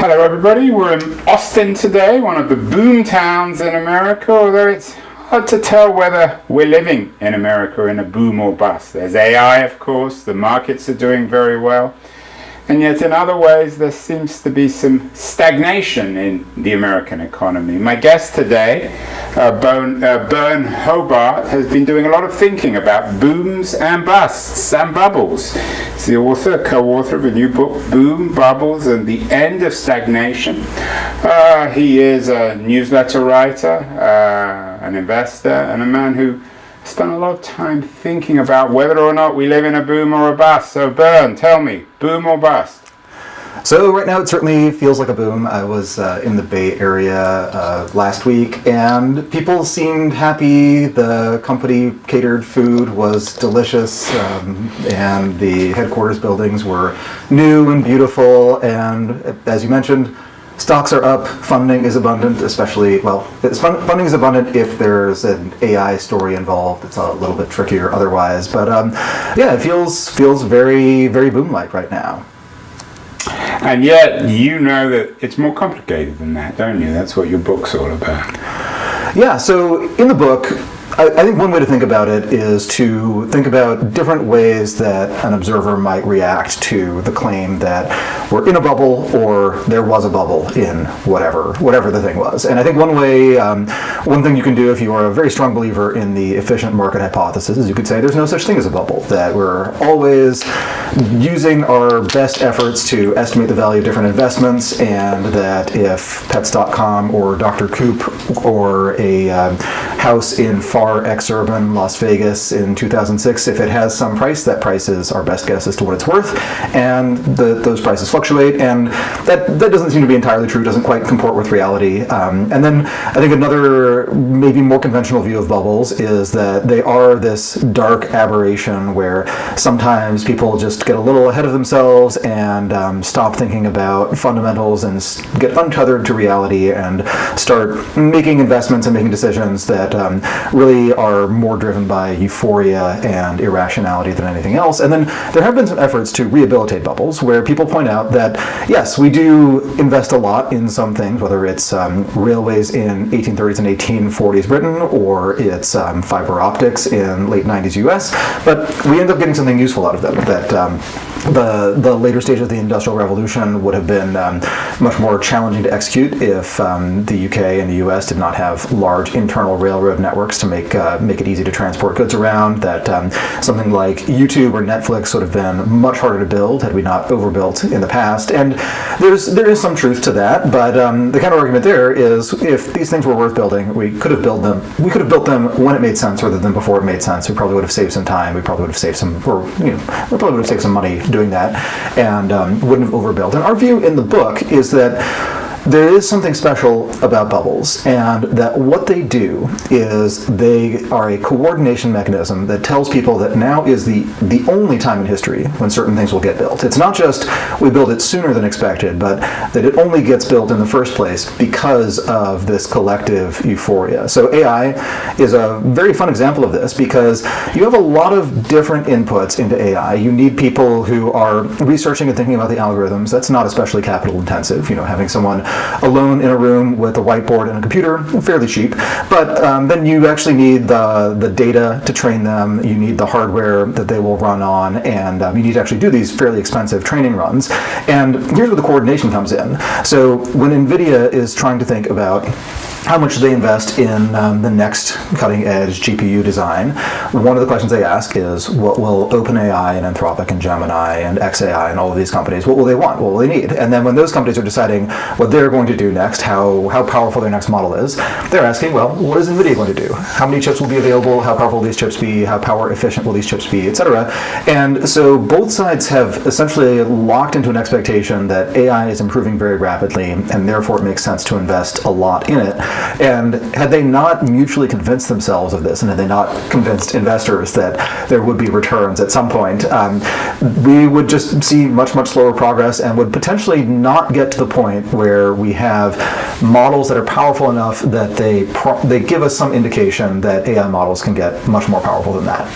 Hello everybody, we're in Austin today, one of the boom towns in America, although it's hard to tell whether we're living in America in a boom or bust. There's AI, of course, the markets are doing very well, and yet in other ways there seems to be some stagnation in the American economy. My guest today, Byrne Hobart, has been doing a lot of thinking about booms and busts and bubbles. He's the co-author of a new book, Boom, Bubbles, and the End of Stagnation. He is a newsletter writer, an investor, and a man who spent a lot of time thinking about whether or not we live in a boom or a bust. So Byrne, tell me, boom or bust? So right now it certainly feels like a boom. I was in the Bay Area last week and people seemed happy. The company catered food was delicious and the headquarters buildings were new and beautiful, and as you mentioned, stocks are up, funding is abundant, especially, funding is abundant if there's an AI story involved. It's a little bit trickier otherwise, but yeah, it feels very, very boom-like right now. And yet, you know that it's more complicated than that, don't you? That's what your book's all about. Yeah, so in the book, I think one way to think about it is to think about different ways that an observer might react to the claim that we're in a bubble or there was a bubble in whatever the thing was. And I think one thing you can do if you are a very strong believer in the efficient market hypothesis is you could say there's no such thing as a bubble, that we're always using our best efforts to estimate the value of different investments, and that if Pets.com or Dr. Coop or a house in far exurban Las Vegas in 2006, if it has some price, that price is our best guess as to what it's worth, and those prices fluctuate, and that doesn't seem to be entirely true, doesn't quite comport with reality. And then I think another maybe more conventional view of bubbles is that they are this dark aberration where sometimes people just get a little ahead of themselves and stop thinking about fundamentals and get untethered to reality and start making investments and making decisions that really are more driven by euphoria and irrationality than anything else. And then there have been some efforts to rehabilitate bubbles where people point out that, yes, we do invest a lot in some things, whether it's railways in 1830s and 1840s Britain or it's fiber optics in late 90s US, but we end up getting something useful out of them, that the later stages of the Industrial Revolution would have been much more challenging to execute if the UK and the US did not have large internal railroad networks to make it easy to transport goods around, that something like YouTube or Netflix would have been much harder to build had we not overbuilt in the past. And there is some truth to that, but the counter argument there is if these things were worth building, we could have built them when it made sense rather than before it made sense. We probably would have saved some time, we probably would have saved some money doing that, and wouldn't have overbuilt. And our view in the book is that there is something special about bubbles, and that what they do is they are a coordination mechanism that tells people that now is the only time in history when certain things will get built. It's not just we build it sooner than expected, but that it only gets built in the first place because of this collective euphoria. So AI is a very fun example of this because you have a lot of different inputs into AI. You need people who are researching and thinking about the algorithms. That's not especially capital intensive. Having someone alone in a room with a whiteboard and a computer, fairly cheap, but then you actually need the data to train them, you need the hardware that they will run on, and you need to actually do these fairly expensive training runs. And here's where the coordination comes in. So when NVIDIA is trying to think about how much they invest in the next cutting-edge GPU design, one of the questions they ask is, what will OpenAI and Anthropic and Gemini and xAI and all of these companies, what will they want? What will they need? And then when those companies are deciding what they're going to do next, how powerful their next model is, they're asking, well, what is NVIDIA going to do? How many chips will be available? How powerful will these chips be? How power efficient will these chips be? Etc. And so both sides have essentially locked into an expectation that AI is improving very rapidly, and therefore it makes sense to invest a lot in it. And had they not mutually convinced themselves of this, and had they not convinced investors that there would be returns at some point, we would just see much, much slower progress and would potentially not get to the point where we have models that are powerful enough that they give us some indication that AI models can get much more powerful than that.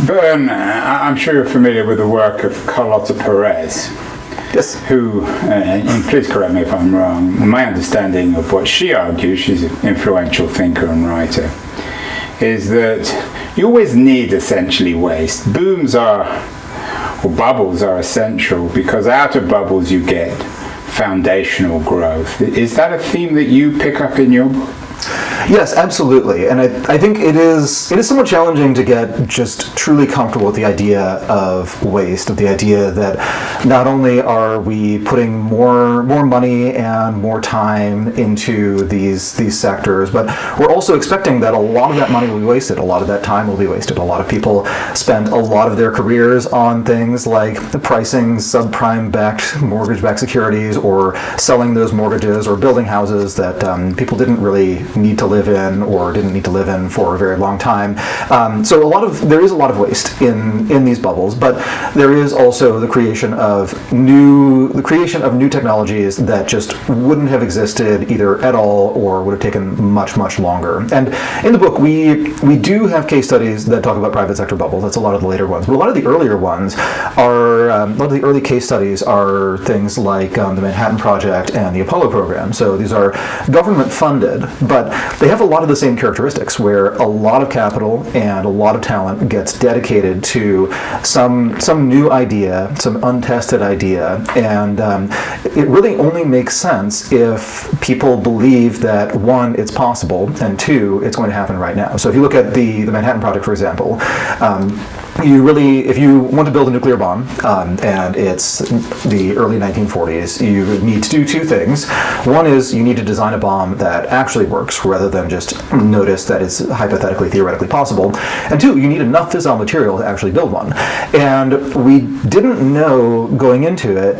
Byrne, I'm sure you're familiar with the work of Carlota Perez. Yes. who, and please correct me if I'm wrong, my understanding of what she argues, she's an influential thinker and writer, is that you always need essentially waste. Booms or bubbles are essential because out of bubbles you get foundational growth. Is that a theme that you pick up in your book? Yes, absolutely. And I think it is somewhat challenging to get just truly comfortable with the idea of waste, of the idea that not only are we putting more money and more time into these sectors, but we're also expecting that a lot of that money will be wasted, a lot of that time will be wasted. A lot of people spend a lot of their careers on things like pricing subprime-backed mortgage-backed securities or selling those mortgages or building houses that people didn't really need to live in or didn't need to live in for a very long time. So there is a lot of waste in these bubbles, but there is also the creation of new technologies that just wouldn't have existed either at all or would have taken much, much longer. And in the book, we do have case studies that talk about private sector bubbles. That's a lot of the later ones. But a lot of the earlier ones are, a lot of the early case studies are things like the Manhattan Project and the Apollo program. So these are government funded, but they have a lot of the same characteristics where a lot of capital and a lot of talent gets dedicated to some new idea, some untested idea, and it really only makes sense if people believe that, one, it's possible, and two, it's going to happen right now. So if you look at the Manhattan Project, for example, if you want to build a nuclear bomb, and it's the early 1940s, you need to do two things. One is you need to design a bomb that actually works, rather than just notice that it's hypothetically, theoretically possible. And two, you need enough fissile material to actually build one. And we didn't know going into it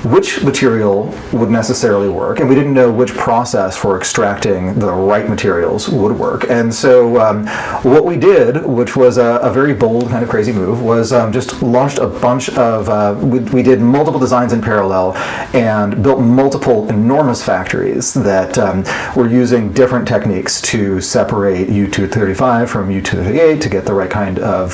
which material would necessarily work, and we didn't know which process for extracting the right materials would work. And so what we did, which was a very bold, kind of crazy move, was just launched a bunch of, we did multiple designs in parallel and built multiple enormous factories that were using different techniques to separate U-235 from U-238 to get the right kind of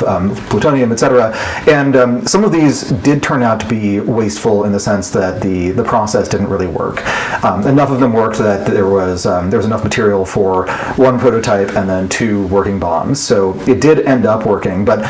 plutonium, etc. And some of these did turn out to be wasteful in the sense that the process didn't really work. Enough of them worked that there was enough material for one prototype and then two working bombs. So it did end up working, but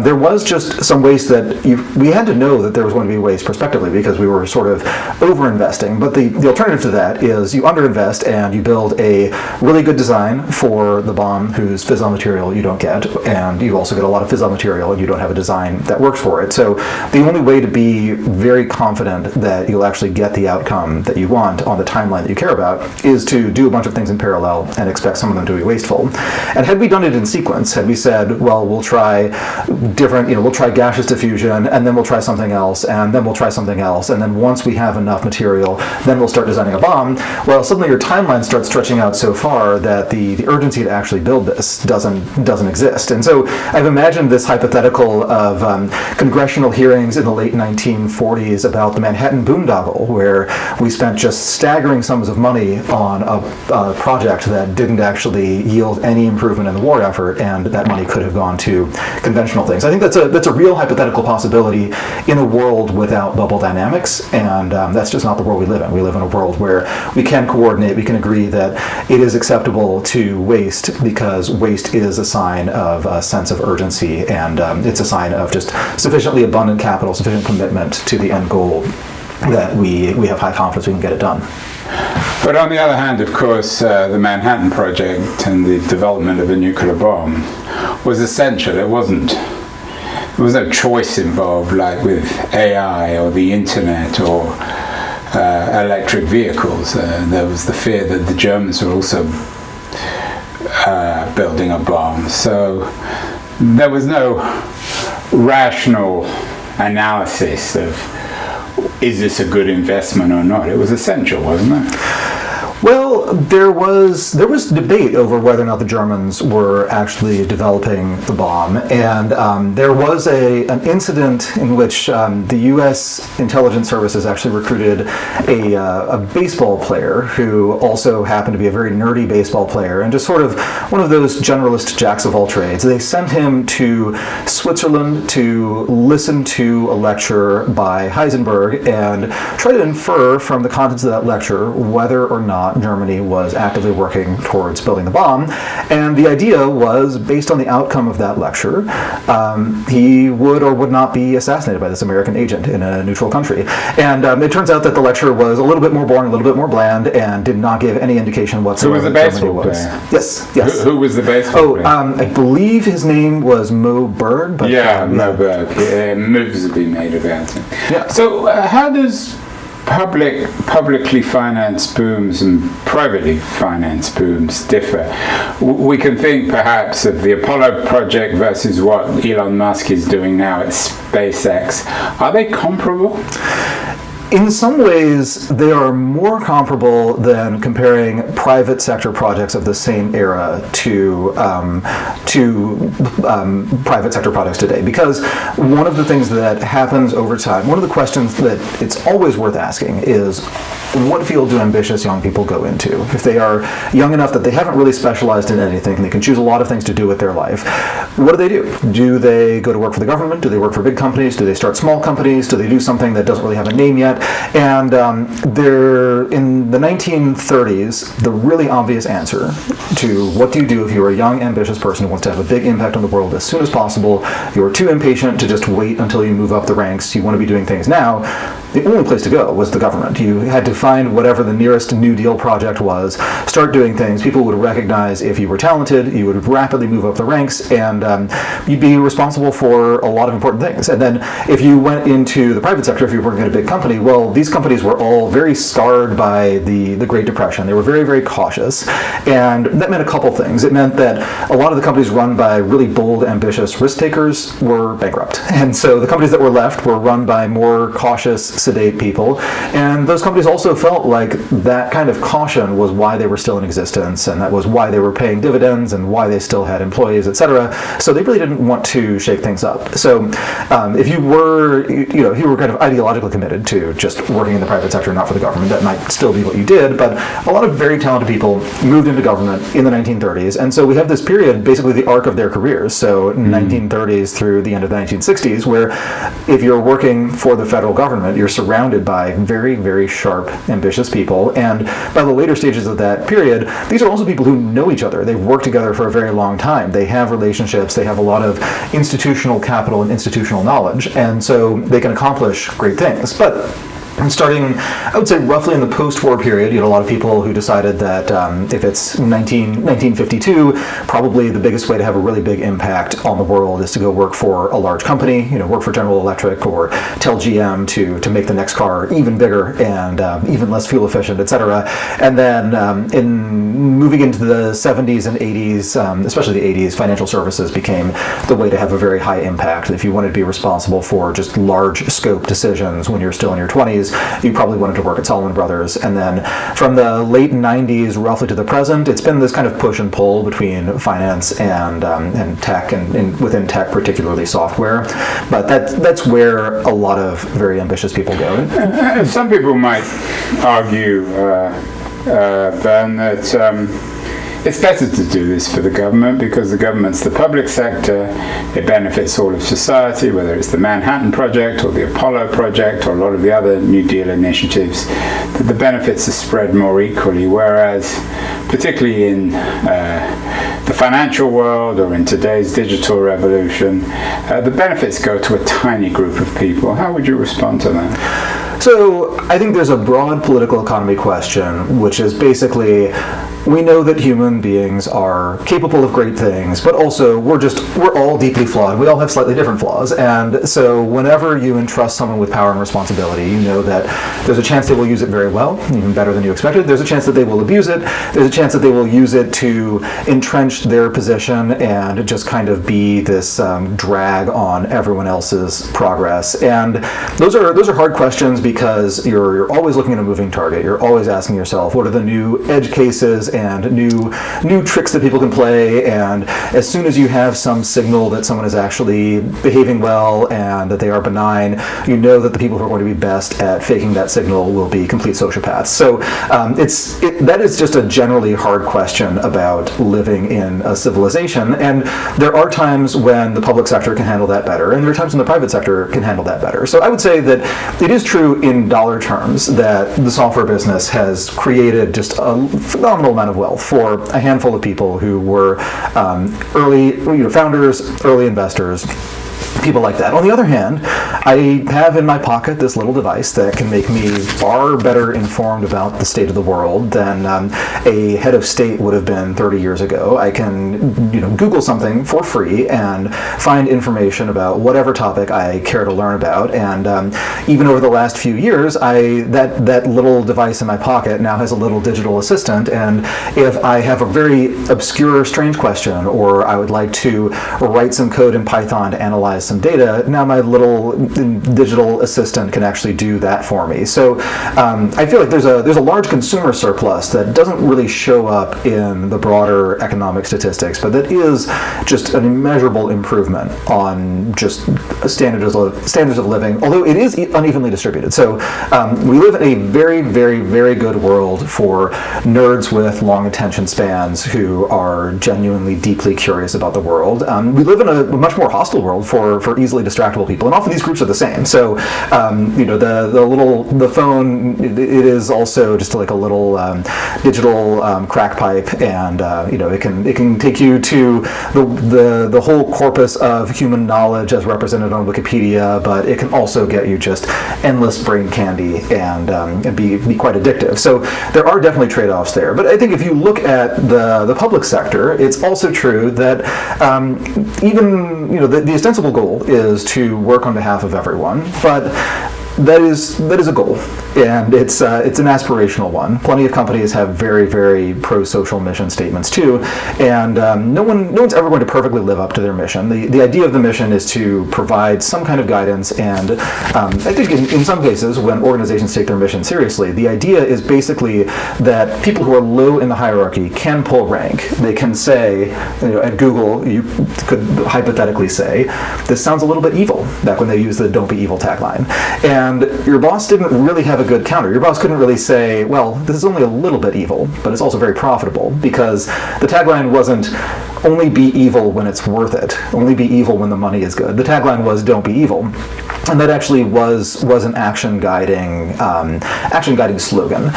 there was just some waste that we had to know that there was going to be waste prospectively because we were sort of over-investing. But the alternative to that is you under-invest and you build a really good design for the bomb whose fissile material you don't get, and you also get a lot of fissile material and you don't have a design that works for it. So the only way to be very confident that you'll actually get the outcome that you want on the timeline that you care about is to do a bunch of things in parallel and expect some of them to be wasteful. And had we done it in sequence, had we said, well, we'll try we'll try gaseous diffusion, and then we'll try something else, and then we'll try something else, and then once we have enough material, then we'll start designing a bomb, well, suddenly your timeline starts stretching out so far that the urgency to actually build this doesn't exist. And so I've imagined this hypothetical of congressional hearings in the late 1940s about the Manhattan boondoggle, where we spent just staggering sums of money on a project that didn't actually yield any improvement in the war effort, and that money could have gone to conventional things. I think that's a real hypothetical possibility in a world without bubble dynamics, and that's just not the world we live in. We live in a world where we can coordinate, we can agree that it is acceptable to waste because waste is a sign of a sense of urgency, and it's a sign of just sufficiently abundant capital, sufficient commitment to the end goal that we have high confidence we can get it done. But on the other hand, of course, the Manhattan Project and the development of a nuclear bomb was essential. There was no choice involved like with AI or the internet or electric vehicles. There was the fear that the Germans were also building a bomb. So there was no rational analysis of is this a good investment or not. It was essential, wasn't it? Well, there was debate over whether or not the Germans were actually developing the bomb, and there was an incident in which the U.S. intelligence services actually recruited a baseball player who also happened to be a very nerdy baseball player, and just sort of one of those generalist jacks of all trades. They sent him to Switzerland to listen to a lecture by Heisenberg and try to infer from the contents of that lecture whether or not Germany was actively working towards building the bomb. And the idea was, based on the outcome of that lecture, he would or would not be assassinated by this American agent in a neutral country. And it turns out that the lecture was a little bit more boring, a little bit more bland, and did not give any indication whatsoever. Who was the baseball player? Yes. Who was the baseball player? I believe his name was Byrne. But, Mo Byrne. Yeah, movies have been made about him. Yeah. So how does publicly financed booms and privately financed booms differ? We can think perhaps of the Apollo project versus what Elon Musk is doing now at SpaceX. Are they comparable? In some ways, they are more comparable than comparing private sector projects of the same era to private sector projects today. Because one of the things that happens over time, one of the questions that it's always worth asking is, what field do ambitious young people go into? If they are young enough that they haven't really specialized in anything, they can choose a lot of things to do with their life, what do? Do they go to work for the government? Do they work for big companies? Do they start small companies? Do they do something that doesn't really have a name yet? And in the 1930s, the really obvious answer to what do you do if you're a young, ambitious person who wants to have a big impact on the world as soon as possible, you're too impatient to just wait until you move up the ranks, you want to be doing things now, the only place to go was the government. You had to find whatever the nearest New Deal project was, start doing things. People would recognize if you were talented, you would rapidly move up the ranks, and you'd be responsible for a lot of important things. And then if you went into the private sector, if you were working at a big company, well, these companies were all very scarred by the Great Depression. They were very, very cautious, and that meant a couple things. It meant that a lot of the companies run by really bold, ambitious risk takers were bankrupt. And so the companies that were left were run by more cautious, sedate people, and those companies also felt like that kind of caution was why they were still in existence, and that was why they were paying dividends and why they still had employees, etc. So they really didn't want to shake things up. So if you were kind of ideologically committed to just working in the private sector, not for the government, that might still be what you did, but a lot of very talented people moved into government in the 1930s, and so we have this period, basically the arc of their careers, so 1930s through the end of the 1960s, where if you're working for the federal government, you're surrounded by very, very sharp, ambitious people, and by the later stages of that period, these are also people who know each other. They've worked together for a very long time. They have relationships, they have a lot of institutional capital and institutional knowledge, and so they can accomplish great things. But starting, I would say, roughly in the post-war period, you had a lot of people who decided that if it's 1952, probably the biggest way to have a really big impact on the world is to go work for a large company, work for General Electric or tell GM to make the next car even bigger and even less fuel efficient, etc. And then in moving into the 70s and 80s, especially the 80s, financial services became the way to have a very high impact. If you wanted to be responsible for just large scope decisions when you're still in your 20s, you probably wanted to work at Salomon Brothers. And then from the late 90s roughly to the present, it's been this kind of push and pull between finance and tech, and within tech particularly software. But that's where a lot of very ambitious people go. Some people might argue, Ben, that it's better to do this for the government because the government's the public sector. It benefits all of society, whether it's the Manhattan Project or the Apollo Project or a lot of the other New Deal initiatives. The benefits are spread more equally, whereas particularly in the financial world or in today's digital revolution, the benefits go to a tiny group of people. How would you respond to that? So I think there's a broad political economy question, which is basically, we know that human beings are capable of great things, but also we're all deeply flawed. We all have slightly different flaws. And so whenever you entrust someone with power and responsibility, you know that there's a chance they will use it very well, even better than you expected. There's a chance that they will abuse it. There's a chance that they will use it to entrench their position and just kind of be this drag on everyone else's progress. And those are hard questions because you're always looking at a moving target. You're always asking yourself, what are the new edge cases and new tricks that people can play? And as soon as you have some signal that someone is actually behaving well and that they are benign, you know that the people who are going to be best at faking that signal will be complete sociopaths. So that is just a generally hard question about living in a civilization. And there are times when the public sector can handle that better, and there are times when the private sector can handle that better. So I would say that it is true in dollar terms that the software business has created just a phenomenal amount of wealth for a handful of people who were early founders, early investors, people like that. On the other hand, I have in my pocket this little device that can make me far better informed about the state of the world than a head of state would have been 30 years ago. I can Google something for free and find information about whatever topic I care to learn about. And even over the last few years, that little device in my pocket now has a little digital assistant. And if I have a very obscure, strange question, or I would like to write some code in Python to analyze some data, now my little digital assistant can actually do that for me. So I feel like there's a large consumer surplus that doesn't really show up in the broader economic statistics, but that is just an immeasurable improvement on just standards of living, although it is unevenly distributed. So we live in a very, very, very good world for nerds with long attention spans who are genuinely deeply curious about the world. We live in a much more hostile world for easily distractible people, and often these groups are the same. So the phone, it is also just like a little digital crack pipe, and it can take you to the whole corpus of human knowledge as represented on Wikipedia, but it can also get you just endless brain candy and be quite addictive. So there are definitely trade-offs there. But I think if you look at the public sector, it's also true that even the ostensible goal is to work on behalf of everyone, but that is a goal, and it's an aspirational one. Plenty of companies have very, very pro-social mission statements too, and no one's ever going to perfectly live up to their mission. The idea of the mission is to provide some kind of guidance, and I think in some cases, when organizations take their mission seriously, the idea is basically that people who are low in the hierarchy can pull rank. They can say, at Google, you could hypothetically say, this sounds a little bit evil, back when they used the "Don't be evil" tagline. And your boss didn't really have a good counter. Your boss couldn't really say, well, this is only a little bit evil, but it's also very profitable, because the tagline wasn't only be evil when it's worth it, only be evil when the money is good. The tagline was don't be evil. And that actually was an action guiding slogan,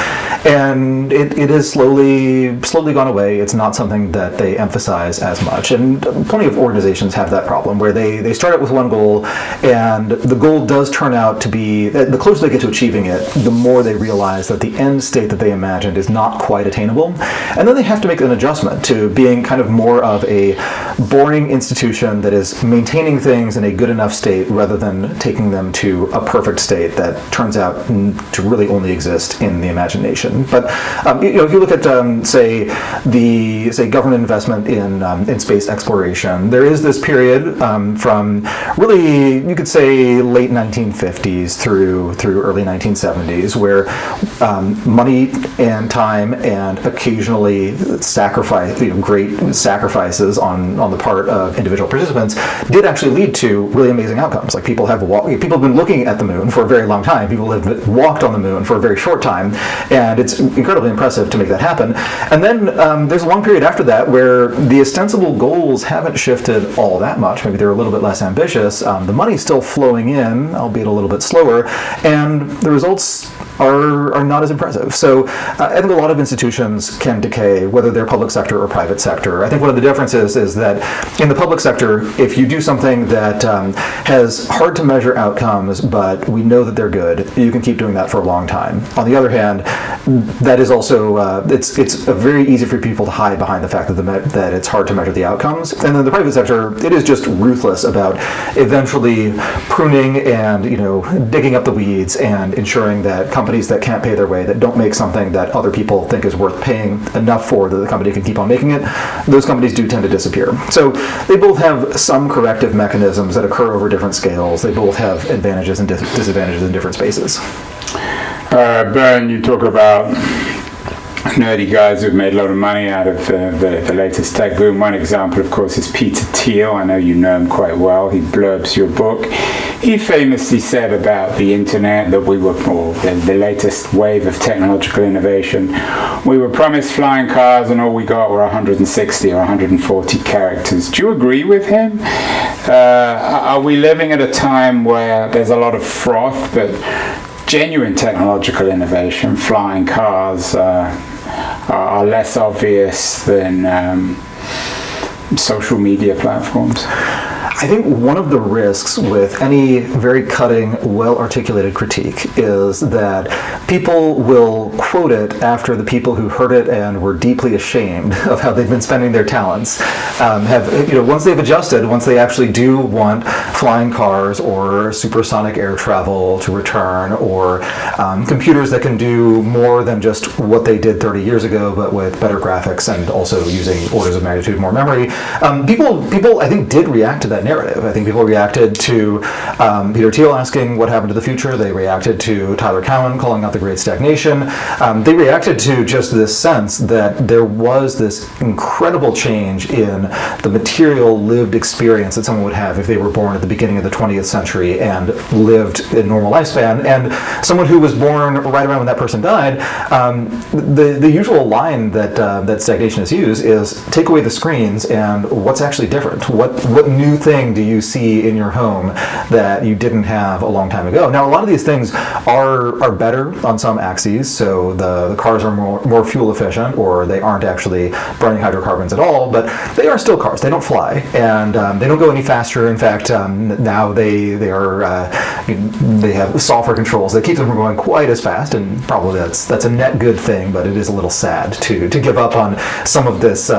and it has slowly gone away. It's not something that they emphasize as much, and plenty of organizations have that problem where they start out with one goal, and the goal does turn out to be, the closer they get to achieving it, the more they realize that the end state that they imagined is not quite attainable, and then they have to make an adjustment to being kind of more of a boring institution that is maintaining things in a good enough state rather than taking them to a perfect state that turns out to really only exist in the imagination. But if you look at say government investment in space exploration, there is this period from really, you could say, late 1950s through early 1970s where money and time and occasionally great sacrifices on the part of individual participants did actually lead to really amazing outcomes. Like people have been looking at the moon for a very long time. People have walked on the moon for a very short time, and it's incredibly impressive to make that happen. And then there's a long period after that where the ostensible goals haven't shifted all that much. Maybe they're a little bit less ambitious. The money's still flowing in, albeit a little bit slower, and the results are not as impressive. So I think a lot of institutions can decay, whether they're public sector or private sector. I think one of the differences is that in the public sector, if you do something that has hard to measure outcomes, but we know that they're good, you can keep doing that for a long time. On the other hand, that is also, it's very easy for people to hide behind the fact that it's hard to measure the outcomes. And then the private sector, it is just ruthless about eventually pruning and digging up the weeds and ensuring that companies that can't pay their way, that don't make something that other people think is worth paying enough for that the company can keep on making it, those companies do tend to disappear. So they both have some corrective mechanisms that occur over different scales. They both have advantages and disadvantages in different spaces. Byrne, you talk about nerdy guys who've made a lot of money out of the latest tech boom. One example, of course, is Peter Thiel. I know you know him quite well. He blurbs your book. He famously said about the internet that we were, or the latest wave of technological innovation, we were promised flying cars and all we got were 160 or 140 characters. Do you agree with him? Are we living at a time where there's a lot of froth, but genuine technological innovation, flying cars, are less obvious than social media platforms? I think one of the risks with any very cutting, well-articulated critique is that people will quote it after the people who heard it and were deeply ashamed of how they've been spending their talents once they've adjusted, once they actually do want flying cars or supersonic air travel to return, or computers that can do more than just what they did 30 years ago, but with better graphics and also using orders of magnitude more memory. People, I think, did react to that narrative. I think people reacted to Peter Thiel asking what happened to the future. They reacted to Tyler Cowen calling out the Great Stagnation. They reacted to just this sense that there was this incredible change in the material lived experience that someone would have if they were born at the beginning of the 20th century and lived a normal lifespan. And someone who was born right around when that person died, the usual line that stagnationists use is take away the screens and what's actually different? What new thing do you see in your home that you didn't have a long time ago? Now, a lot of these things are better on some axes, so the cars are more fuel efficient, or they aren't actually burning hydrocarbons at all, but they are still cars. They don't fly, and they don't go any faster. In fact, now they have software controls that keep them from going quite as fast, and probably that's a net good thing, but it is a little sad to give up on some of this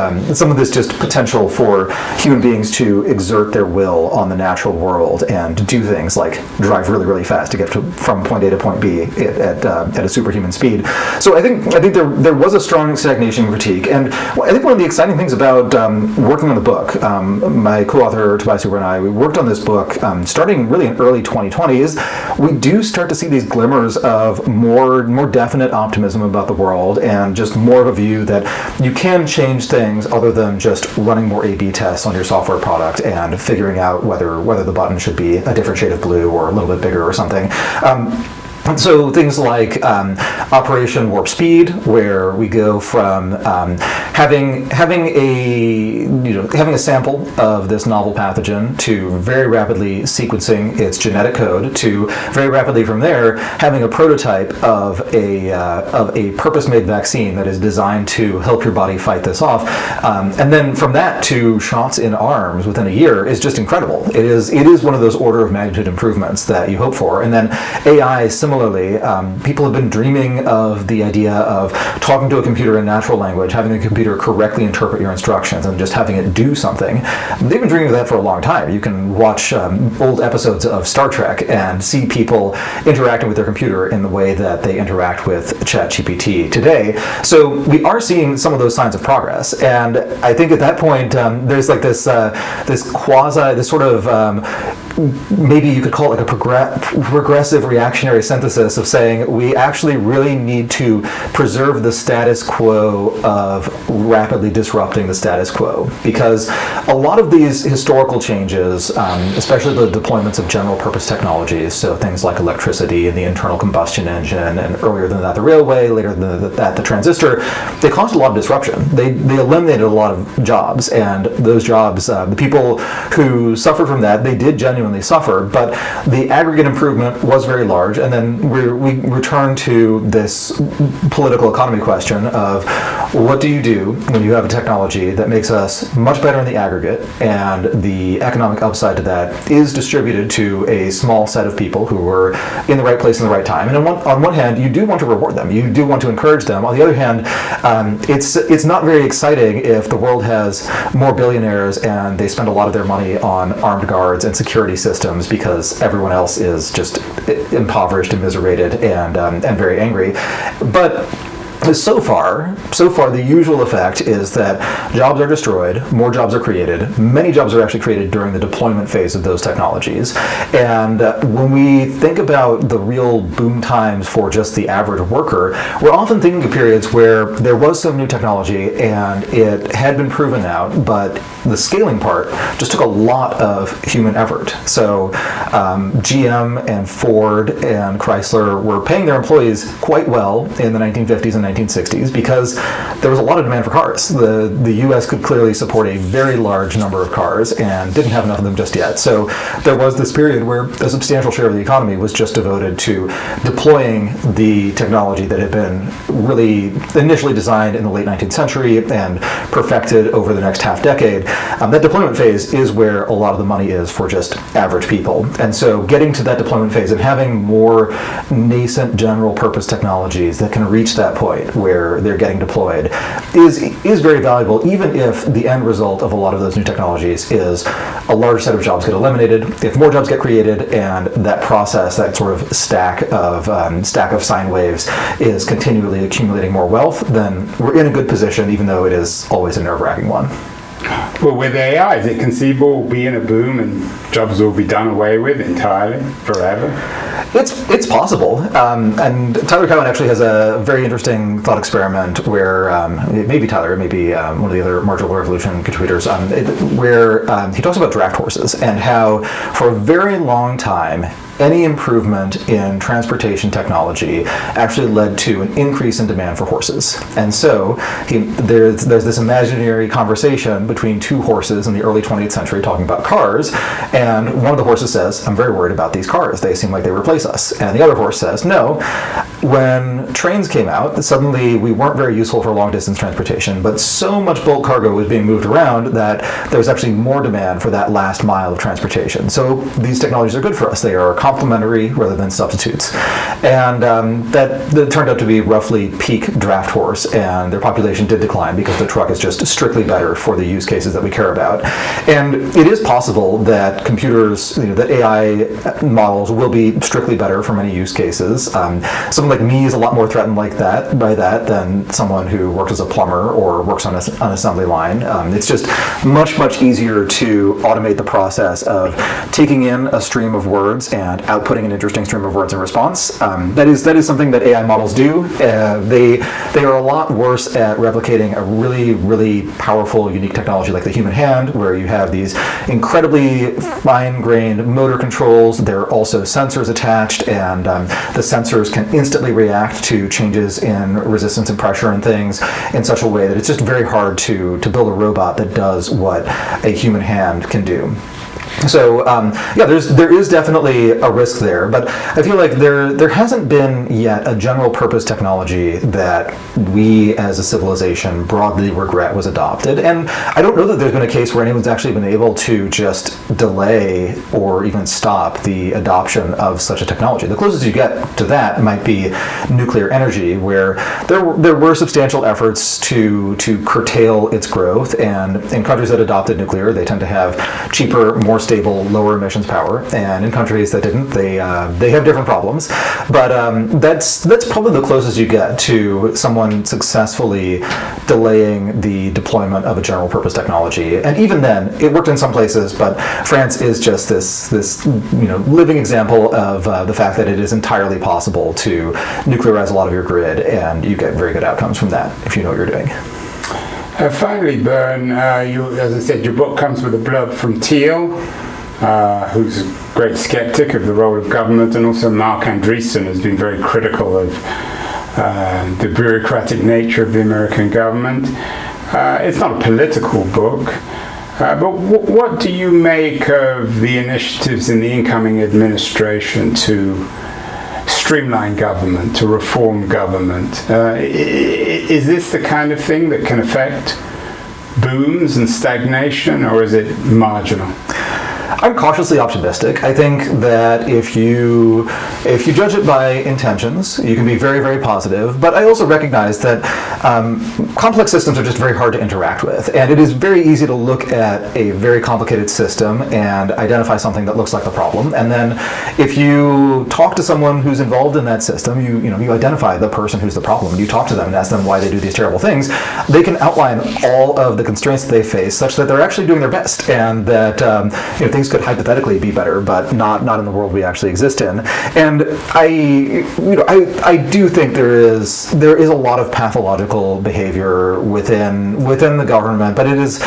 just potential for human beings to exert their will on the natural world and do things like drive really, really fast to get from point A to point B at a superhuman speed. So I think there was a strong stagnation critique, and I think one of the exciting things about working on the book, my co-author Tobias Hobart and I, we worked on this book starting really in early 2020, is we do start to see these glimmers of more definite optimism about the world, and just more of a view that you can change things other than just running more A/B tests on your software product and figuring out whether the button should be a different shade of blue or a little bit bigger or something. So things like Operation Warp Speed, where we go from having a sample of this novel pathogen to very rapidly sequencing its genetic code, to very rapidly from there having a prototype of a purpose-made vaccine that is designed to help your body fight this off, and then from that to shots in arms within a year is just incredible. It is one of those order of magnitude improvements that you hope for, and then AI similarly. People have been dreaming of the idea of talking to a computer in natural language, having the computer correctly interpret your instructions, and just having it do something. They've been dreaming of that for a long time. You can watch old episodes of Star Trek and see people interacting with their computer in the way that they interact with ChatGPT today. So we are seeing some of those signs of progress, and I think at that point there's like this sort of maybe you could call it like a progressive reactionary synthesis of saying we actually really need to preserve the status quo of rapidly disrupting the status quo, because a lot of these historical changes, especially the deployments of general purpose technologies, so things like electricity and the internal combustion engine, and earlier than that the railway, later than that the transistor, they caused a lot of disruption. They eliminated a lot of jobs, and those jobs, the people who suffered from that, they did genuinely genuinely suffer, but the aggregate improvement was very large. And then we return to this political economy question of what do you do when you have a technology that makes us much better in the aggregate, and the economic upside to that is distributed to a small set of people who were in the right place in the right time. And on one hand, you do want to reward them, you do want to encourage them. On the other hand, it's not very exciting if the world has more billionaires and they spend a lot of their money on armed guards and security systems because everyone else is just impoverished, immiserated, and very angry. But so far, the usual effect is that jobs are destroyed, more jobs are created. Many jobs are actually created during the deployment phase of those technologies. And when we think about the real boom times for just the average worker, we're often thinking of periods where there was some new technology and it had been proven out, but the scaling part just took a lot of human effort. So GM and Ford and Chrysler were paying their employees quite well in the 1950s and 1960s because there was a lot of demand for cars. The US could clearly support a very large number of cars and didn't have enough of them just yet. So there was this period where a substantial share of the economy was just devoted to deploying the technology that had been really initially designed in the late 19th century and perfected over the next half decade. That deployment phase is where a lot of the money is for just average people. And so getting to that deployment phase and having more nascent general purpose technologies that can reach that point where they're getting deployed is very valuable, even if the end result of a lot of those new technologies is a large set of jobs get eliminated. If more jobs get created and that process, that sort of stack of sine waves is continually accumulating more wealth, then we're in a good position, even though it is always a nerve-wracking one. Well, with AI, is it conceivable we'll be in a boom and jobs will be done away with entirely, forever? It's possible. And Tyler Cowen actually has a very interesting thought experiment where, maybe Tyler, maybe one of the other Marginal Revolution contributors, where he talks about draft horses and how for a very long time, any improvement in transportation technology actually led to an increase in demand for horses. And so there's this imaginary conversation between two horses in the early 20th century talking about cars, and one of the horses says, I'm very worried about these cars. They seem like they replace us. And the other horse says, no, when trains came out, suddenly we weren't very useful for long distance transportation, but so much bulk cargo was being moved around that there was actually more demand for that last mile of transportation. So these technologies are good for us. They are complementary rather than substitutes. And that turned out to be roughly peak draft horse, and their population did decline because the truck is just strictly better for the use cases that we care about. And it is possible that computers, that AI models will be strictly better for many use cases. Someone like me is a lot more threatened by that than someone who works as a plumber or works on an assembly line. It's just much easier to automate the process of taking in a stream of words and outputting an interesting stream of words in response. That is something that AI models do. They are a lot worse at replicating a really powerful, unique technology like the human hand, where you have these incredibly fine-grained motor controls. There are also sensors attached, and the sensors can instantly react to changes in resistance and pressure and things in such a way that it's just very hard to build a robot that does what a human hand can do. So there is definitely a risk there, but I feel like there hasn't been yet a general purpose technology that we as a civilization broadly regret was adopted. And I don't know that there's been a case where anyone's actually been able to just delay or even stop the adoption of such a technology. The closest you get to that might be nuclear energy, where there were substantial efforts to curtail its growth, and in countries that adopted nuclear, they tend to have cheaper, more stable, lower emissions power, and in countries that didn't, they have different problems. But that's probably the closest you get to someone successfully delaying the deployment of a general purpose technology. And even then, it worked in some places, but France is just this living example of the fact that it is entirely possible to nuclearize a lot of your grid, and you get very good outcomes from that if you know what you're doing. Finally, Byrne, as I said, your book comes with a blurb from Thiel, who's a great skeptic of the role of government, and also Mark Andreessen has been very critical of the bureaucratic nature of the American government. It's not a political book, But what do you make of the initiatives in the incoming administration to streamline government, to reform government? Is this the kind of thing that can affect booms and stagnation, or is it marginal? I'm cautiously optimistic. I think that if you judge it by intentions, you can be very, very positive. But I also recognize that complex systems are just very hard to interact with, and it is very easy to look at a very complicated system and identify something that looks like the problem. And then, if you talk to someone who's involved in that system, you identify the person who's the problem, and you talk to them and ask them why they do these terrible things. They can outline all of the constraints that they face, such that they're actually doing their best, and that things could hypothetically be better, but not in the world we actually exist in. And I do think there is a lot of pathological behavior within the government, but it is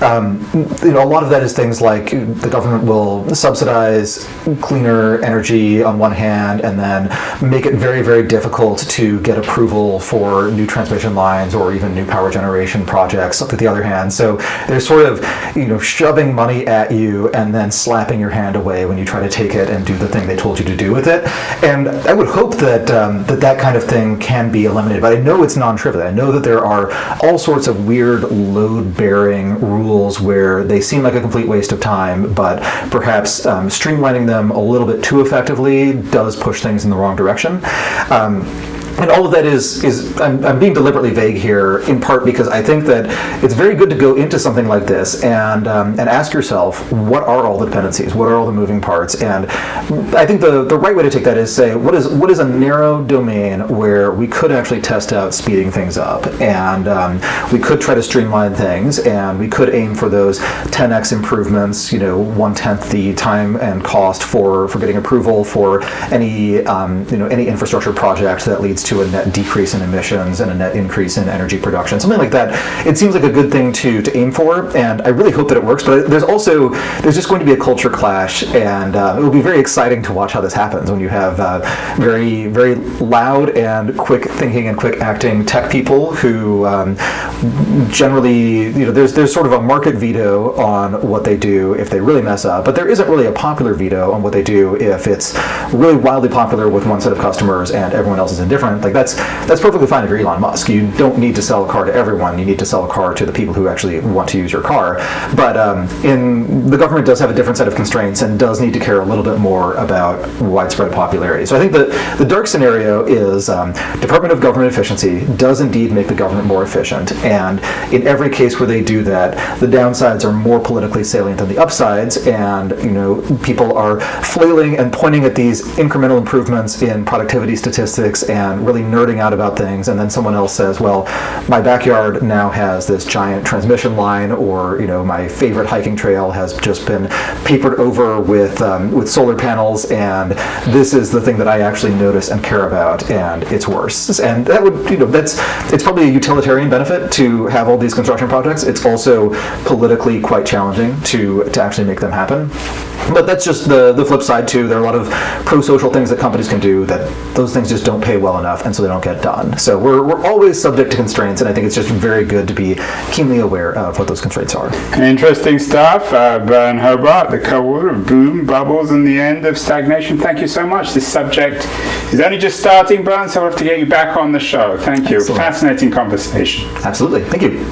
a lot of that is things like the government will subsidize cleaner energy on one hand, and then make it very, very difficult to get approval for new transmission lines or even new power generation projects on the other hand. So they're sort of shoving money at you and then slapping your hand away when you try to take it and do the thing they told you to do with it. And I would hope that that kind of thing can be eliminated, but I know it's non-trivial. I know that there are all sorts of weird load-bearing rules where they seem like a complete waste of time, but perhaps streamlining them a little bit too effectively does push things in the wrong direction. And all of that is I'm being deliberately vague here, in part because I think that it's very good to go into something like this and ask yourself, what are all the dependencies? What are all the moving parts? And I think the right way to take that is say, what is a narrow domain where we could actually test out speeding things up, and we could try to streamline things, and we could aim for those 10x improvements, 1/10 the time and cost for getting approval for any infrastructure project that leads to a net decrease in emissions and a net increase in energy production, something like that. It seems like a good thing to aim for, and I really hope that it works. But there's just going to be a culture clash, and it will be very exciting to watch how this happens when you have very, very loud and quick thinking and quick acting tech people who generally, there's sort of a market veto on what they do if they really mess up, but there isn't really a popular veto on what they do if it's really wildly popular with one set of customers and everyone else is indifferent. Like that's perfectly fine if you're Elon Musk. You don't need to sell a car to everyone. You need to sell a car to the people who actually want to use your car. But the government does have a different set of constraints and does need to care a little bit more about widespread popularity. So I think the dark scenario is Department of Government Efficiency does indeed make the government more efficient, and in every case where they do that, the downsides are more politically salient than the upsides, and people are flailing and pointing at these incremental improvements in productivity statistics and really nerding out about things, and then someone else says, well, my backyard now has this giant transmission line, or my favorite hiking trail has just been papered over with solar panels, and this is the thing that I actually notice and care about, and it's worse. And that would it's probably a utilitarian benefit to have all these construction projects. It's also politically quite challenging to actually make them happen. But that's just the flip side too. There are a lot of pro-social things that companies can do that those things just don't pay well enough, and so they don't get done. So we're always subject to constraints, and I think it's just very good to be keenly aware of what those constraints are. Interesting stuff. Byrne Hobart, the co-author of Boom, Bubbles, and the End of Stagnation. Thank you so much. This subject is only just starting, Byrne, so we'll have to get you back on the show. Thank you. Excellent. Fascinating conversation. Absolutely. Thank you.